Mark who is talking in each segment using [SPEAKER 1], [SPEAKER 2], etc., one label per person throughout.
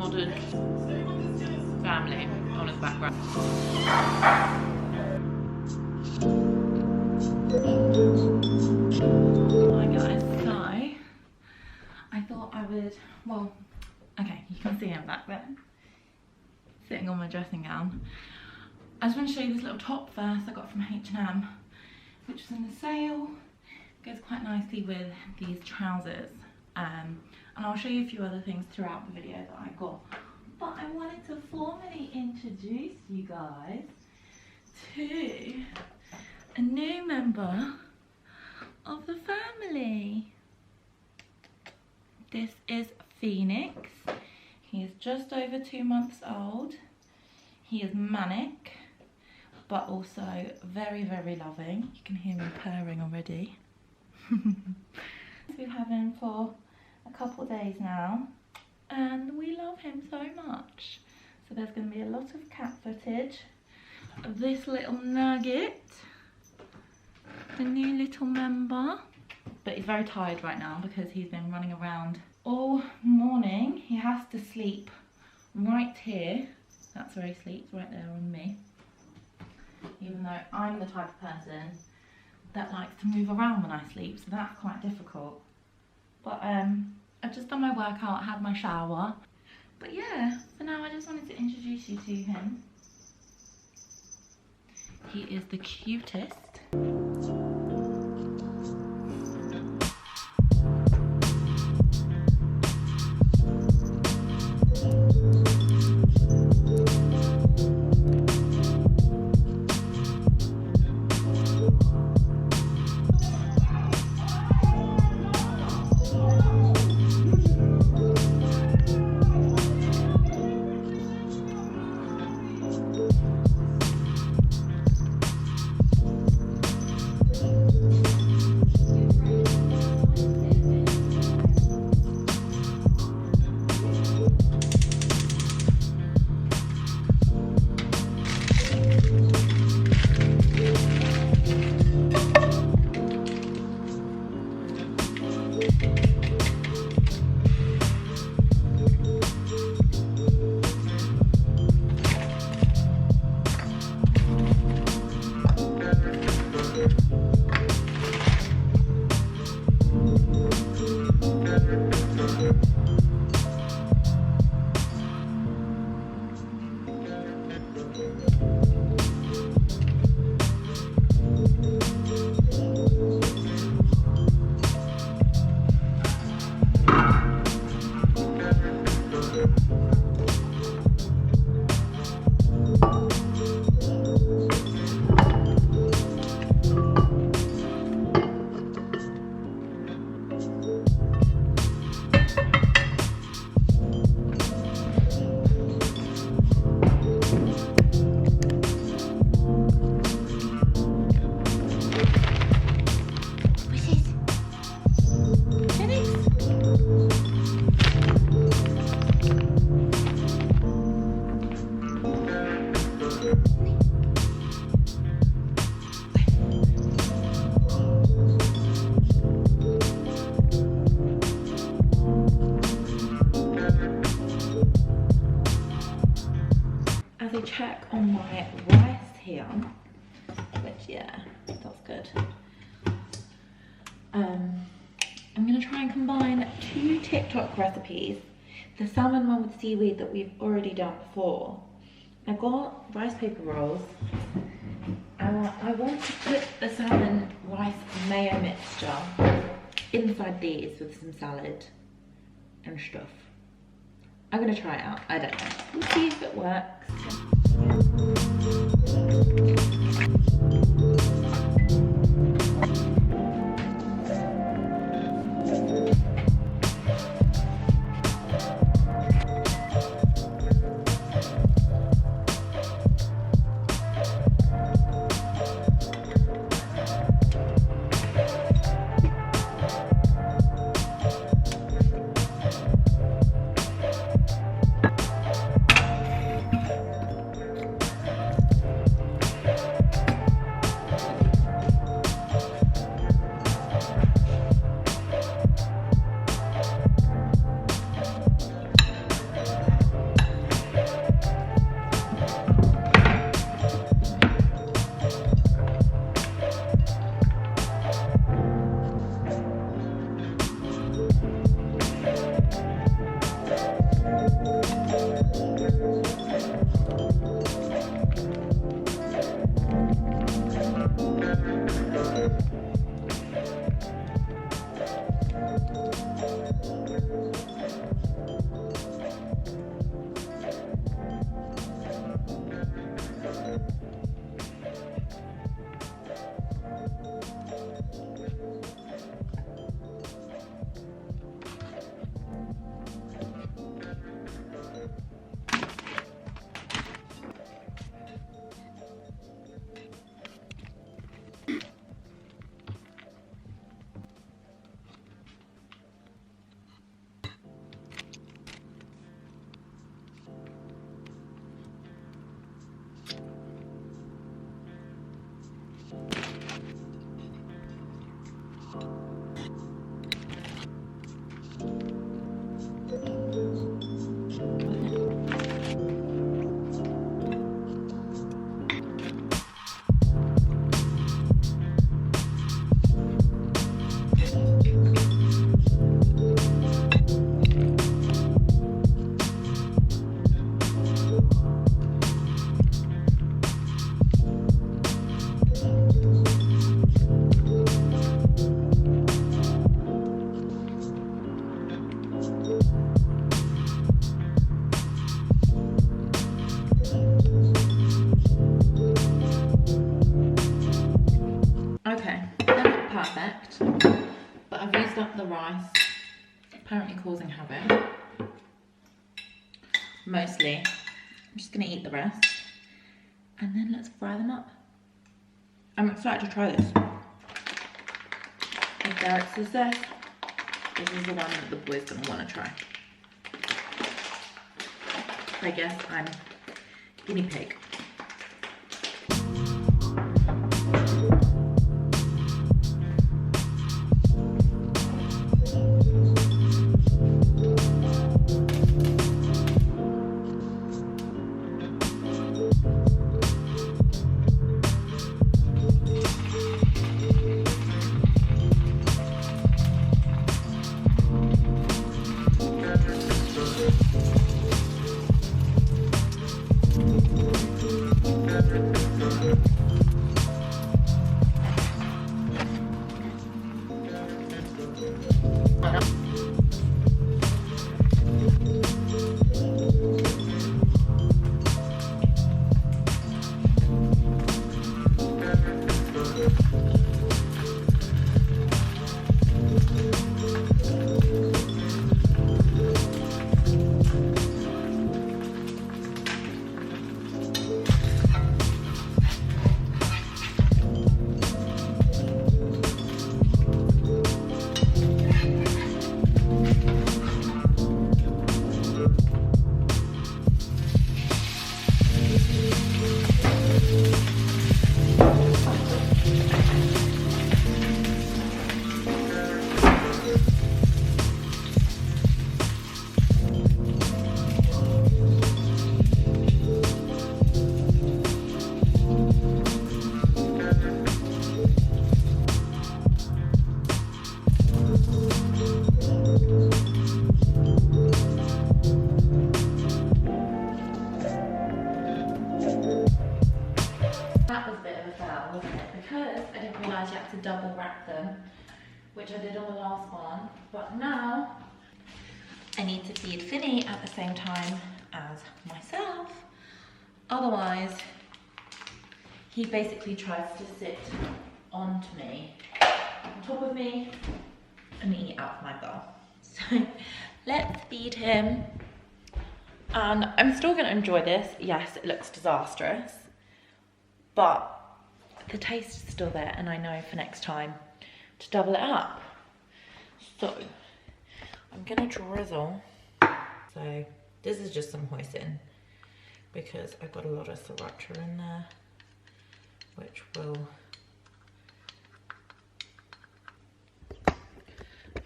[SPEAKER 1] modern family on in the background. Hi guys, so I thought I would, well, okay, you can see him back there, sitting on my dressing gown. I just want to show you this little top first I got from H&M, which was in the sale. Goes quite nicely with these trousers. And I'll show you a few other things throughout the video that I got. But I wanted to formally introduce you guys to a new member of the family. This is Phoenix. He is just over 2 months old. He is manic, but also very, very loving. You can hear him purring already. We've had him for a couple of days now, and we love him so much. So there's going to be a lot of cat footage of this little nugget, the new little member. But he's very tired right now because he's been running around all morning. He has to sleep right here. That's where he sleeps, right there on me. Even though I'm the type of person that likes to move around when I sleep, so that's quite difficult. But I've just done my workout, had my shower. But yeah, for now I just wanted to introduce you to him. He is the cutest. Check on my rice here, which yeah, that's good. I'm gonna try and combine 2 TikTok recipes. The salmon one with seaweed that we've already done before. I got rice paper rolls. I want to put the salmon rice mayo mixture inside these with some salad and stuff. I'm gonna try it out. I don't know. We'll see if it works. Okay, they're not perfect, but I've used up the rice, apparently causing havoc. Mostly. I'm just gonna eat the rest, and then let's fry them up. I'm excited to try this. If Derek says this is the one that the boy's gonna wanna try. I guess I'm guinea pig. To double wrap them, which I did on the last one, but now I need to feed Finny at the same time as myself, otherwise he basically tries to sit onto me, on top of me, and eat out of my bowl. So let's feed him, and I'm still going to enjoy this. Yes, it looks disastrous, but the taste is still there, and I know for next time to double it up. So I'm gonna drizzle. So this is just some hoisin because I've got a lot of sriracha in there, which will.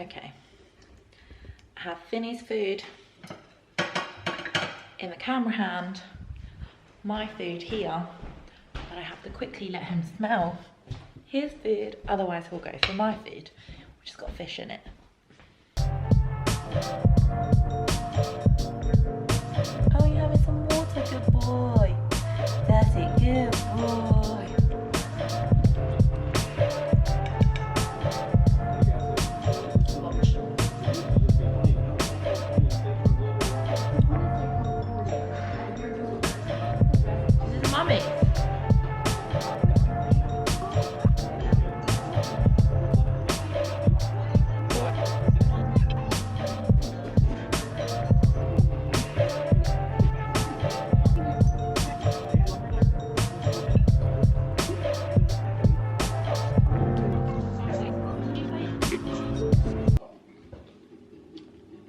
[SPEAKER 1] Okay. I have Finny's food in the camera hand, my food here. But I have to quickly let him smell his food, otherwise he'll go for my food, which has got fish in it. Oh, you're having some water, good boy. That's it, good boy.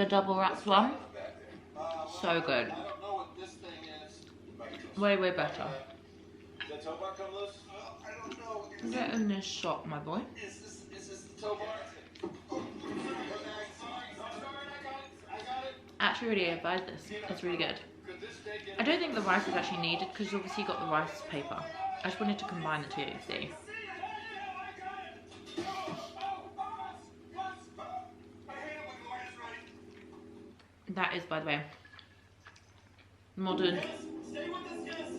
[SPEAKER 1] the double wrapped one. So good. Way, way better. Get in this shot, my boy. Actually really advise this. It's really good. I don't think the rice is actually needed because obviously you got the rice paper. I just wanted to combine the two, see. That is, by the way, Modern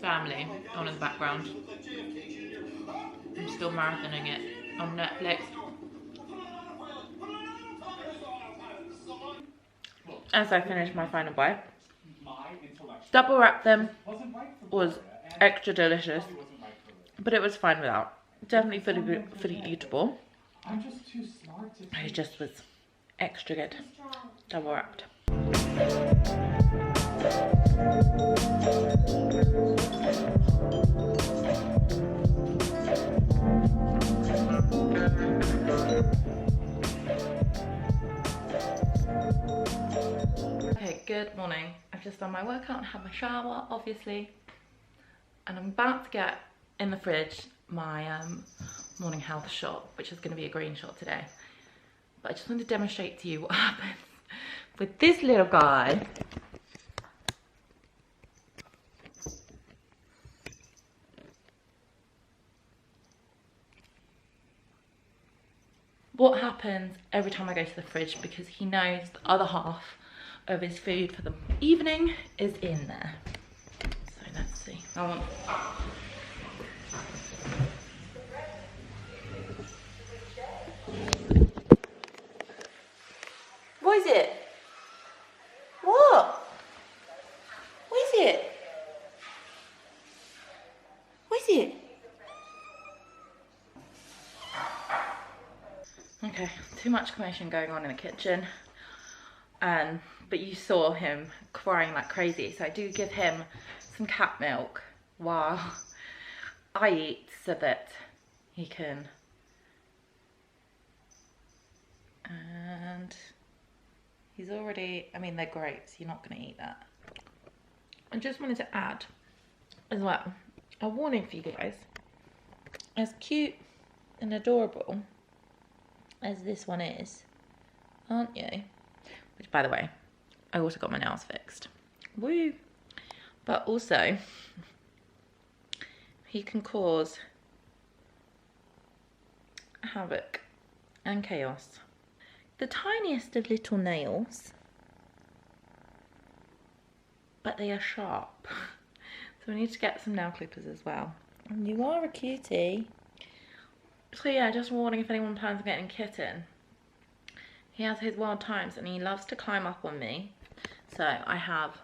[SPEAKER 1] Family on in the background. I'm still marathoning it on Netflix. As I finish my final bite, double wrap them was extra delicious, but it was fine without. Definitely fully eatable. It just was extra good. Double wrapped. Okay, good morning. I've just done my workout and had my shower, obviously, and I'm about to get in the fridge my morning health shot, which is going to be a green shot today. But I just want to demonstrate to you what happens with this little guy. What happens every time I go to the fridge, because he knows the other half of his food for the evening is in there. So let's see. What is it? What? What is it? What is it? Okay, too much commotion going on in the kitchen. But you saw him crying like crazy, so I do give him some cat milk while I eat so that he can. And he's already, I mean, they're grapes, you're not going to eat that. I just wanted to add as well a warning for you guys. As cute and adorable as this one is, aren't you? Which, by the way, I also got my nails fixed. Woo! But also, he can cause havoc and chaos. The tiniest of little nails, but they are sharp. So we need to get some nail clippers as well. And you are a cutie. So yeah, just warning if anyone plans on getting Kitten. He has his wild times and he loves to climb up on me. So I have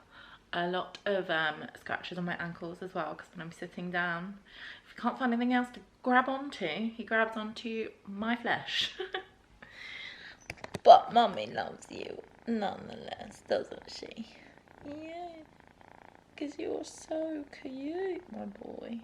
[SPEAKER 1] a lot of scratches on my ankles as well, because when I'm sitting down, if he can't find anything else to grab onto, he grabs onto my flesh. But Mummy loves you nonetheless, doesn't she? Yeah, because you're so cute, my boy.